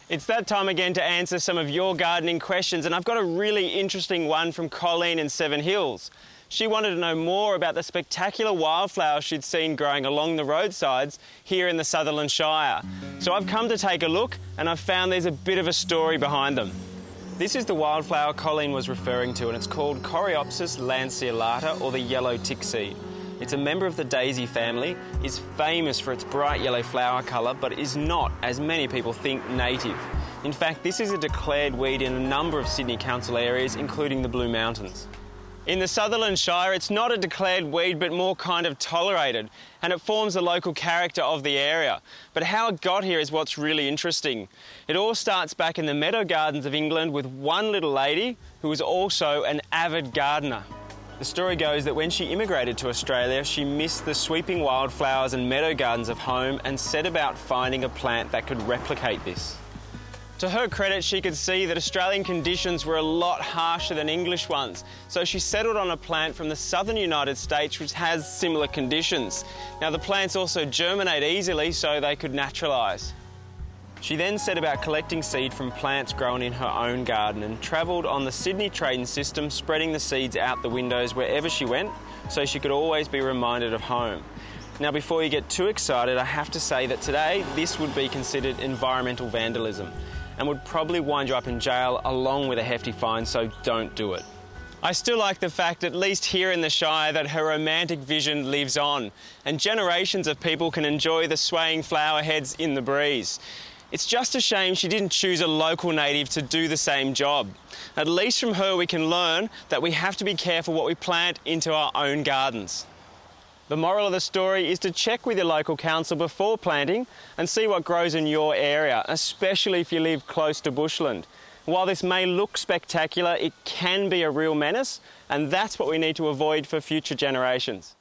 It's that time again to answer some of your gardening questions, and I've got a really interesting one from Colleen in Seven Hills. She wanted to know more about the spectacular wildflowers she'd seen growing along the roadsides here in the Sutherland Shire. So I've come to take a look, and I've found there's a bit of a story behind them. This is the wildflower Colleen was referring to, and it's called Coreopsis lanceolata, or the yellow tick seed. It's a member of the daisy family, is famous for its bright yellow flower colour, but is not, as many people think, native. In fact, this is a declared weed in a number of Sydney Council areas, including the Blue Mountains. In the Sutherland Shire, it's not a declared weed, but more kind of tolerated, and it forms the local character of the area. But how it got here is what's really interesting. It all starts back in the meadow gardens of England with one little lady who was also an avid gardener. The story goes that when she immigrated to Australia, she missed the sweeping wildflowers and meadow gardens of home and set about finding a plant that could replicate this. To her credit, she could see that Australian conditions were a lot harsher than English ones, so she settled on a plant from the southern United States which has similar conditions. Now, the plants also germinate easily, so they could naturalise. She then set about collecting seed from plants grown in her own garden and travelled on the Sydney train system, spreading the seeds out the windows wherever she went, so she could always be reminded of home. Now, before you get too excited, I have to say that today this would be considered environmental vandalism and would probably wind you up in jail along with a hefty fine, so don't do it. I still like the fact, at least here in the Shire, that her romantic vision lives on and generations of people can enjoy the swaying flower heads in the breeze. It's just a shame she didn't choose a local native to do the same job. At least from her we can learn that we have to be careful what we plant into our own gardens. The moral of the story is to check with your local council before planting and see what grows in your area, especially if you live close to bushland. While this may look spectacular, it can be a real menace, and that's what we need to avoid for future generations.